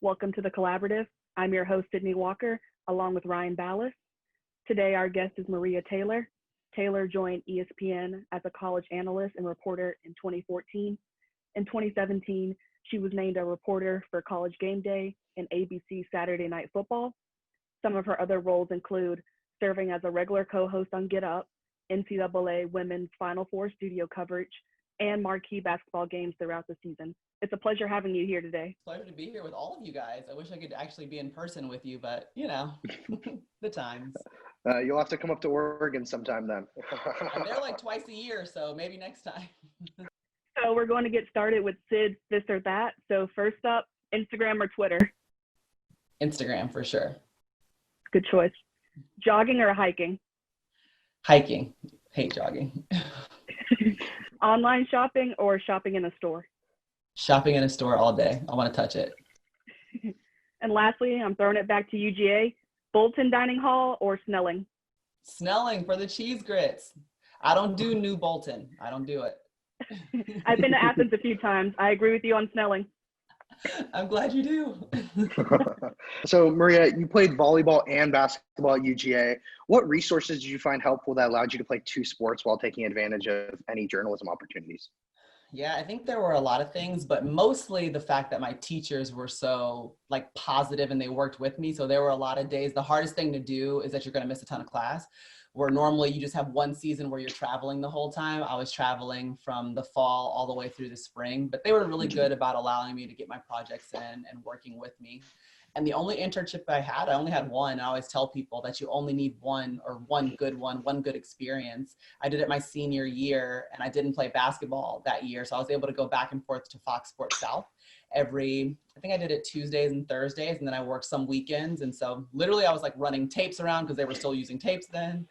Welcome to the Collaborative. I'm your host, Sydnee Walker, along with Ryan Ballis. Today, our guest is Maria Taylor. Taylor joined ESPN as a college analyst and reporter in 2014. In 2017, she was named a reporter for College GameDay and ABC Saturday Night Football. Some of her other roles include serving as a regular co-host on Get Up, NCAA Women's Final Four studio coverage, and marquee basketball games throughout the season. It's a pleasure having you here today. Pleasure to be here with all of you guys. I wish I could actually be in person with you, but the times. You'll have to come up to Oregon sometime then. I'm there like twice a year, so maybe next time. So we're going to get started with Sid's This or That. So first up, Instagram or Twitter? Instagram for sure. Good choice. Jogging or hiking? Hiking. Hate jogging. Online shopping or shopping in a store? Shopping in a store all day. I want to touch it. And lastly, I'm throwing it back to UGA, Bolton Dining Hall or Snelling? Snelling for the cheese grits. I don't do New Bolton. I don't do it. I've been to Athens a few times. I agree with you on Snelling. I'm glad you do. So, Maria, you played volleyball and basketball at UGA. What resources did you find helpful that allowed you to play two sports while taking advantage of any journalism opportunities? Yeah, I think there were a lot of things, but mostly the fact that my teachers were so positive and they worked with me. So there were a lot of days. The hardest thing to do is that you're going to miss a ton of class, where normally you just have one season where you're traveling the whole time. I was traveling from the fall all the way through the spring, but they were really good about allowing me to get my projects in and working with me. And the only internship I only had one. I always tell people that you only need one good experience. I did it my senior year and I didn't play basketball that year. So I was able to go back and forth to Fox Sports South I think I did it Tuesdays and Thursdays, and then I worked some weekends. And so literally I was running tapes around because they were still using tapes then,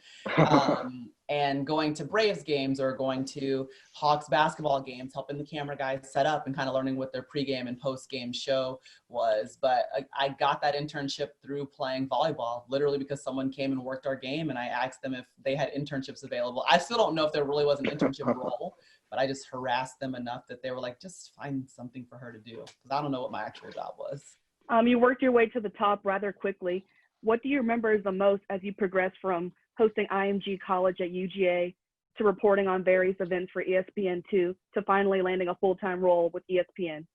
and going to Braves games or going to Hawks basketball games, helping the camera guys set up and kind of learning what their pregame and postgame show was. But I got that internship through playing volleyball, literally because someone came and worked our game and I asked them if they had internships available. I still don't know if there really was an internship role, but I just harassed them enough that they were like, just find something for her to do. Because I don't know what my actual job was. You worked your way to the top rather quickly. What do you remember the most as you progressed from hosting IMG College at UGA to reporting on various events for ESPN2 to finally landing a full-time role with ESPN?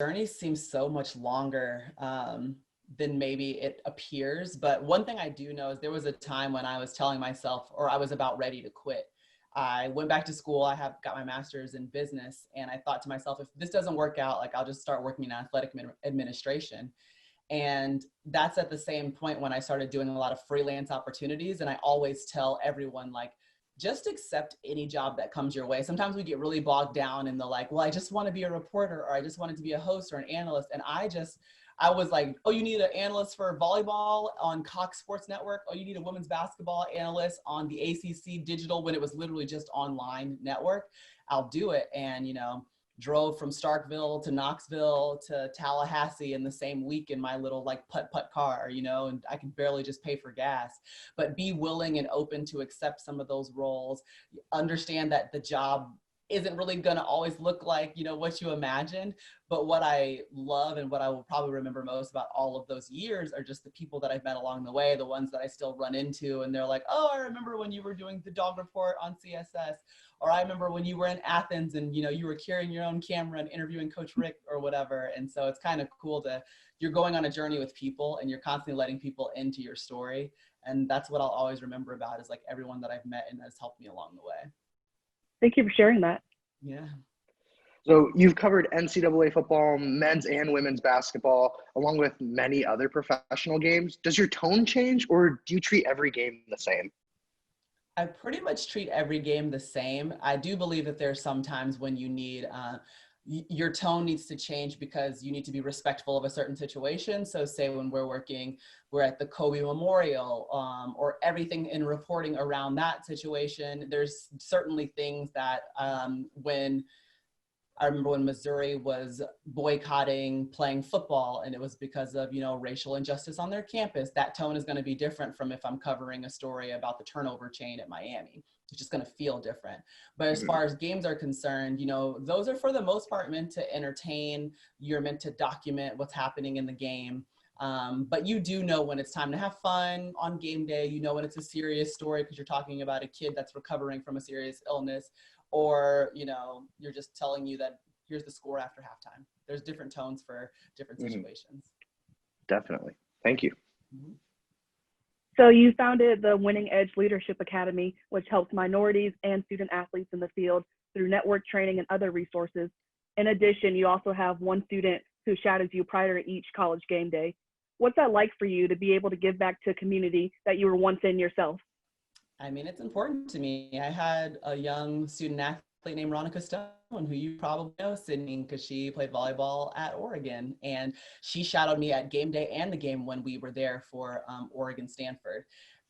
Journey seems so much longer than maybe it appears. But one thing I do know is there was a time when I was telling myself, or I was about ready to quit. I went back to school. I got my master's in business. And I thought to myself, if this doesn't work out, I'll just start working in athletic administration. And that's at the same point when I started doing a lot of freelance opportunities. And I always tell everyone, just accept any job that comes your way. Sometimes we get really bogged down in the I just want to be a reporter, or I just wanted to be a host or an analyst. And I was like, oh, you need an analyst for volleyball on Cox Sports Network. Oh, you need a women's basketball analyst on the ACC digital when it was literally just online network. I'll do it. And, drove from Starkville to Knoxville to Tallahassee in the same week in my little putt car, and I could barely just pay for gas. But be willing and open to accept some of those roles. Understand that the job isn't really going to always look like, what you imagined. But what I love and what I will probably remember most about all of those years are just the people that I've met along the way, the ones that I still run into. And they're like, oh, I remember when you were doing the dog report on CSS. Or I remember when you were in Athens and, you were carrying your own camera and interviewing Coach Rick or whatever. And so it's kind of cool you're going on a journey with people and you're constantly letting people into your story. And that's what I'll always remember about is everyone that I've met and has helped me along the way. Thank you for sharing that. Yeah. So you've covered NCAA football, men's and women's basketball, along with many other professional games. Does your tone change, or do you treat every game the same? I pretty much treat every game the same. I do believe that there's some times when you need, your tone needs to change because you need to be respectful of a certain situation. So say when we're at the Kobe Memorial, or everything in reporting around that situation, there's certainly things that I remember when Missouri was boycotting playing football and it was because of, racial injustice on their campus, that tone is going to be different from if I'm covering a story about the turnover chain at Miami. It's just going to feel different. But as far as games are concerned, you know, those are for the most part meant to entertain. You're meant to document what's happening in the game. But you do know when it's time to have fun on game day. You know when it's a serious story because you're talking about a kid that's recovering from a serious illness, or, you know, you're just telling you that here's the score after halftime. There's different tones for different situations. Definitely. Thank you. So you founded the Winning Edge Leadership Academy, which helps minorities and student athletes in the field through network training and other resources. In addition, you also have one student who shadows you prior to each college game day. What's that like for you to be able to give back to a community that you were once in yourself? I mean, it's important to me. I had a young student athlete named Ronica Stone, who you probably know, Sydnee, because she played volleyball at Oregon. And she shadowed me at game day and the game when we were there for Oregon-Stanford.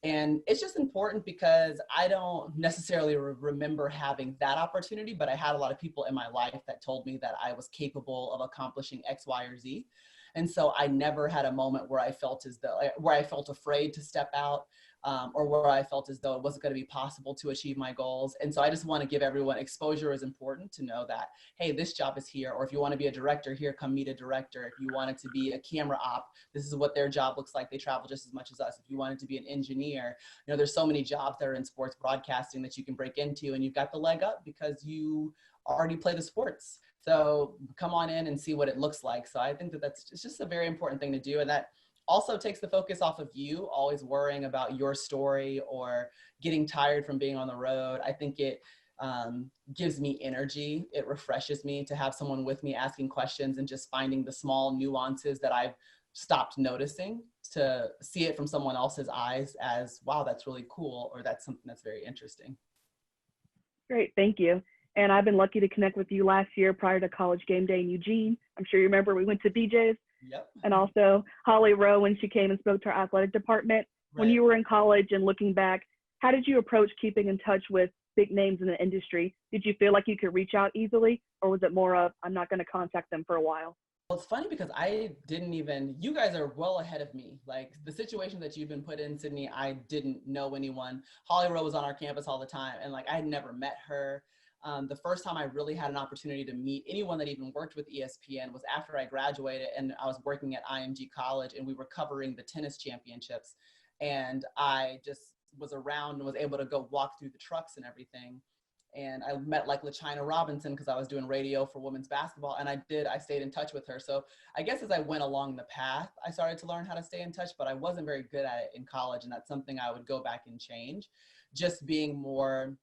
And it's just important because I don't necessarily remember having that opportunity, but I had a lot of people in my life that told me that I was capable of accomplishing X, Y, or Z. And so I never had a moment where I felt afraid to step out, or where I felt as though it wasn't going to be possible to achieve my goals. And so I just want to give everyone exposure is important to know that, hey, this job is here. Or if you want to be a director here, come meet a director. If you wanted to be a camera op, this is what their job looks like. They travel just as much as us. If you wanted to be an engineer, you know, there's so many jobs that are in sports broadcasting that you can break into, and you've got the leg up because you already play the sports. So come on in and see what it looks like. So I think that it's just a very important thing to do. And that also takes the focus off of you always worrying about your story or getting tired from being on the road. I think it gives me energy. It refreshes me to have someone with me asking questions and just finding the small nuances that I've stopped noticing, to see it from someone else's eyes as, wow, that's really cool, or that's something that's very interesting. Great, thank you. And I've been lucky to connect with you last year prior to College Game Day in Eugene. I'm sure you remember we went to BJ's. Yep. And also Holly Rowe when she came and spoke to our athletic department. Right. When you were in college and looking back, how did you approach keeping in touch with big names in the industry? Did you feel like you could reach out easily, or was it more of, I'm not going to contact them for a while? Well, it's funny because you guys are well ahead of me. Like the situation that you've been put in, Sydnee, I didn't know anyone. Holly Rowe was on our campus all the time, and like I had never met her. The first time I really had an opportunity to meet anyone that even worked with ESPN was after I graduated, and I was working at IMG College, and we were covering the tennis championships. And I just was around and was able to go walk through the trucks and everything. And I met like LaChina Robinson because I was doing radio for women's basketball, and I stayed in touch with her. So I guess as I went along the path, I started to learn how to stay in touch, but I wasn't very good at it in college, and that's something I would go back and change. Just being more,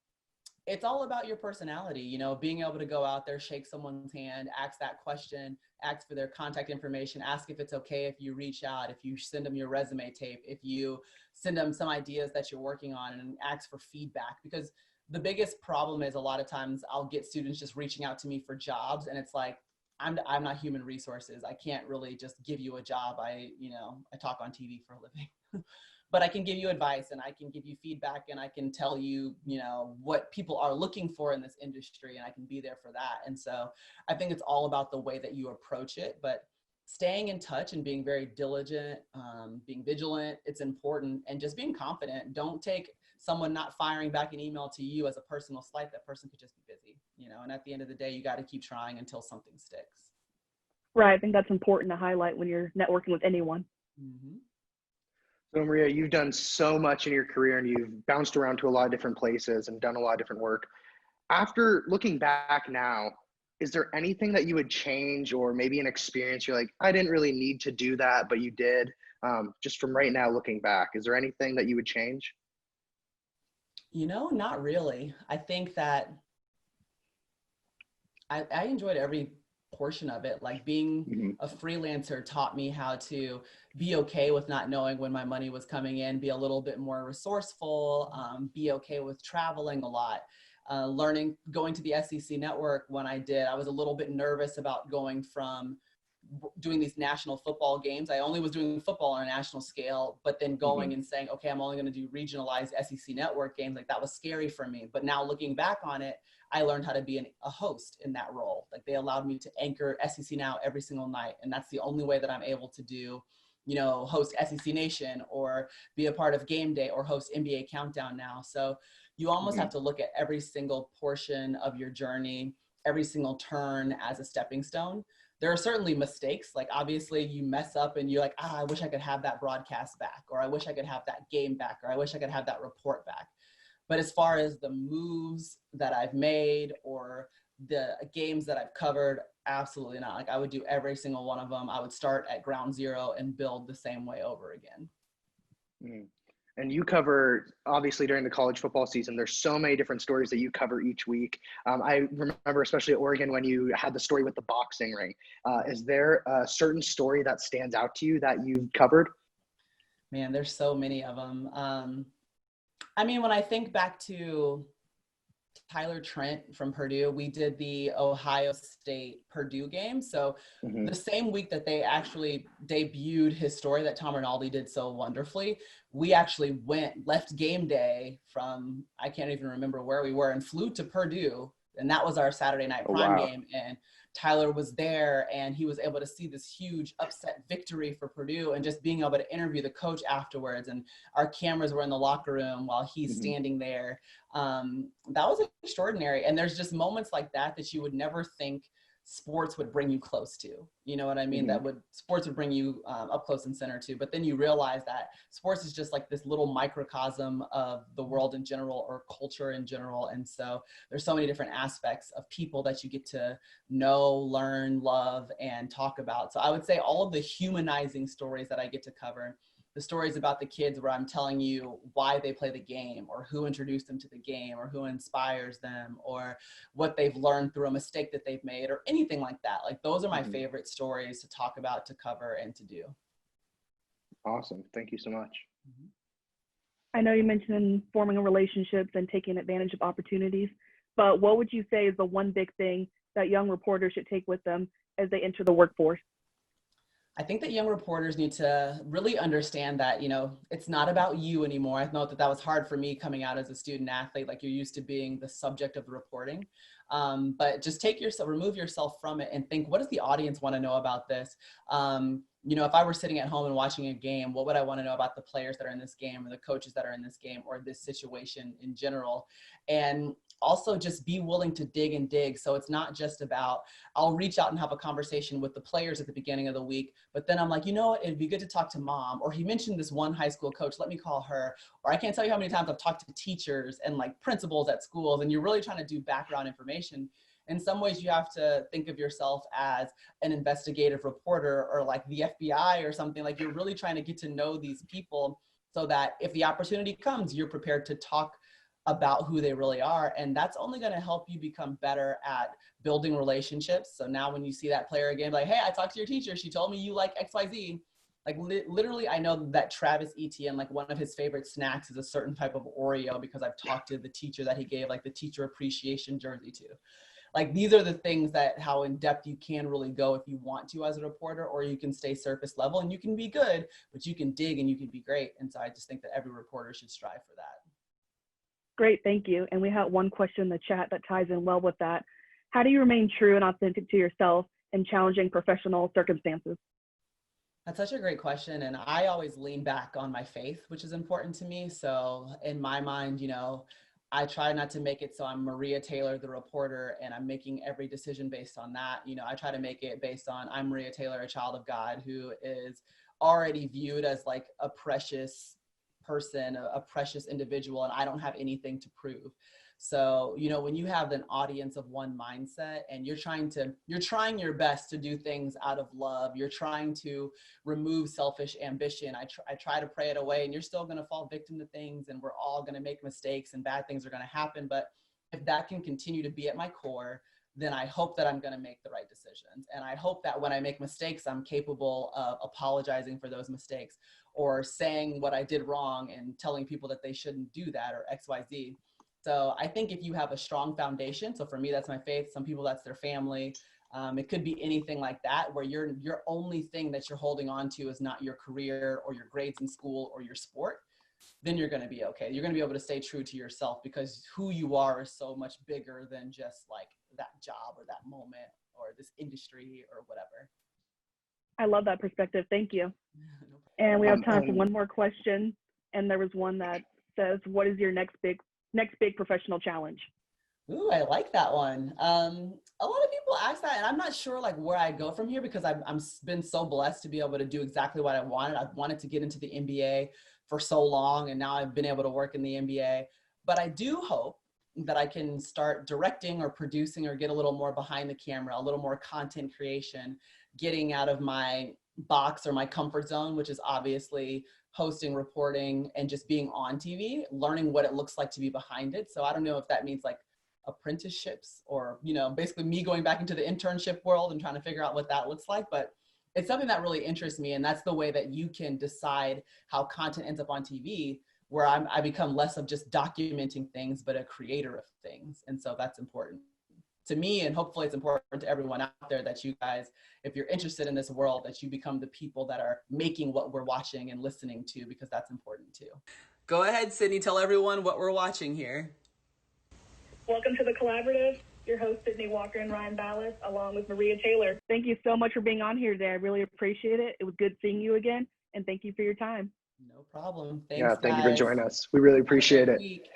it's all about your personality, you know, being able to go out there, shake someone's hand, ask that question, ask for their contact information, ask if it's okay if you reach out, if you send them your resume tape, if you send them some ideas that you're working on, and ask for feedback. Because the biggest problem is a lot of times I'll get students just reaching out to me for jobs, and it's like, I'm not human resources. I can't really just give you a job. I talk on TV for a living. But I can give you advice, and I can give you feedback, and I can tell you, you know, what people are looking for in this industry, and I can be there for that. And so I think it's all about the way that you approach it, but staying in touch and being very diligent, being vigilant, it's important, and just being confident. Don't take someone not firing back an email to you as a personal slight. That person could just be busy, you know, and at the end of the day, you got to keep trying until something sticks. Right, I think that's important to highlight when you're networking with anyone. Mm-hmm. So Maria, you've done so much in your career, and you've bounced around to a lot of different places and done a lot of different work. After looking back now, is there anything that you would change, or maybe an experience you're like, I didn't really need to do that, but you did? Just from right now looking back, is there anything that you would change? You know, not really. I think that I enjoyed every portion of it. Like being a freelancer taught me how to be okay with not knowing when my money was coming in, be a little bit more resourceful, be okay with traveling a lot. Going to the SEC network when I did, I was a little bit nervous about going from doing these national football games. I only was doing football on a national scale, but then going and saying, okay, I'm only going to do regionalized SEC network games. Like that was scary for me. But now looking back on it, I learned how to be a host in that role. Like they allowed me to anchor SEC Now every single night. And that's the only way that I'm able to do, you know, host SEC Nation or be a part of Game Day or host NBA Countdown now. So You almost have to look at every single portion of your journey, every single turn as a stepping stone. There are certainly mistakes. Like obviously you mess up and you're like, I wish I could have that broadcast back, or I wish I could have that game back, or I wish I could have that report back. But as far as the moves that I've made or the games that I've covered, absolutely not. Like I would do every single one of them. I would start at ground zero and build the same way over again. And you cover, obviously during the college football season, there's so many different stories that you cover each week. I remember especially at Oregon when you had the story with the boxing ring. Is there a certain story that stands out to you that you've covered? Man, there's so many of them. I mean, when I think back to Tyler Trent from Purdue, we did the Ohio State Purdue game. So the same week that they actually debuted his story that Tom Rinaldi did so wonderfully, we actually left game day from, I can't even remember where we were, and flew to Purdue. And that was our Saturday night prime game. And Tyler was there and he was able to see this huge upset victory for Purdue, and just being able to interview the coach afterwards, and our cameras were in the locker room while he's standing there. That was extraordinary. And there's just moments like that that you would never think sports would bring you close to, you know what I mean? Sports would bring you up close and center to, but then you realize that sports is just like this little microcosm of the world in general, or culture in general. And so there's so many different aspects of people that you get to know, learn, love, and talk about. So I would say all of the humanizing stories that I get to cover, the stories about the kids where I'm telling you why they play the game, or who introduced them to the game, or who inspires them, or what they've learned through a mistake that they've made, or anything like that. Like those are my favorite stories to talk about, to cover, and to do. Awesome. Thank you so much. I know you mentioned forming relationships and taking advantage of opportunities, but what would you say is the one big thing that young reporters should take with them as they enter the workforce? I think that young reporters need to really understand that, you know, it's not about you anymore. I know that that was hard for me coming out as a student athlete. Like, you're used to being the subject of the reporting, but just remove yourself from it and think, what does the audience want to know about this? You know, if I were sitting at home and watching a game, what would I want to know about the players that are in this game, or the coaches that are in this game, or this situation in general? And also just be willing to dig and dig. So it's not just about, I'll reach out and have a conversation with the players at the beginning of the week, but then I'm like, you know what, it'd be good to talk to mom, or he mentioned this one high school coach, let me call her. Or I can't tell you how many times I've talked to teachers and like principals at schools, and you're really trying to do background information. In some ways, you have to think of yourself as an investigative reporter, or like the FBI or something. Like, you're really trying to get to know these people so that if the opportunity comes, you're prepared to talk about who they really are. And that's only going to help you become better at building relationships. So now when you see that player again, like, hey, I talked to your teacher, she told me you like XYZ. Like, literally, I know that Travis Etienne, like, one of his favorite snacks is a certain type of Oreo, because I've talked to the teacher that he gave like the teacher appreciation jersey to. Like, these are the things that how in depth you can really go if you want to as a reporter, or you can stay surface level and you can be good, but you can dig and you can be great. And so I just think that every reporter should strive for that. Great, thank you. And we had one question in the chat that ties in well with that. How do you remain true and authentic to yourself in challenging professional circumstances? That's such a great question. And I always lean back on my faith, which is important to me. So in my mind, you know, I try not to make it so I'm Maria Taylor, the reporter, and I'm making every decision based on that. You know, I try to make it based on, I'm Maria Taylor, a child of God, who is already viewed as like a precious person, a precious individual, and I don't have anything to prove. So, you know, when you have an audience of one mindset and you're trying your best to do things out of love, you're trying to remove selfish ambition. I try to pray it away, and you're still going to fall victim to things, and we're all going to make mistakes and bad things are going to happen. But if that can continue to be at my core, then I hope that I'm going to make the right decisions. And I hope that when I make mistakes, I'm capable of apologizing for those mistakes, or saying what I did wrong and telling people that they shouldn't do that, or XYZ. So I think if you have a strong foundation, so for me, that's my faith. Some people, that's their family. It could be anything like that, where your only thing that you're holding on to is not your career or your grades in school or your sport, then you're going to be okay. You're going to be able to stay true to yourself, because who you are is so much bigger than just like that job or that moment or this industry or whatever. I love that perspective. Thank you. And we have time for one more question. And there was one that says, what is your next big next big professional challenge? Ooh, I like that one. A lot of people ask that, and I'm not sure like where I go from here because I'm been so blessed to be able to do exactly what I wanted. I've wanted to get into the NBA for so long, and now I've been able to work in the NBA. But I do hope that I can start directing or producing or get a little more behind the camera, a little more content creation, getting out of my box or my comfort zone, which is obviously hosting, reporting, and just being on TV, learning what it looks like to be behind it. So I don't know if that means like apprenticeships or, you know, basically me going back into the internship world and trying to figure out what that looks like. But it's something that really interests me. And that's the way that you can decide how content ends up on TV, where I become less of just documenting things, but a creator of things. And so that's important to me, and hopefully it's important to everyone out there that you guys, if you're interested in this world, that you become the people that are making what we're watching and listening to, because that's important too. Go ahead, Sydnee, tell everyone what we're watching here. Welcome to The Collaborative. Your host, Sydnee Walker and Ryan Ballis, along with Maria Taylor. Thank you so much for being on here today. I really appreciate it. It was good seeing you again, and thank you for your time. No problem. Thanks, Yeah, thank you for guys. joining us. We really appreciate it. Week.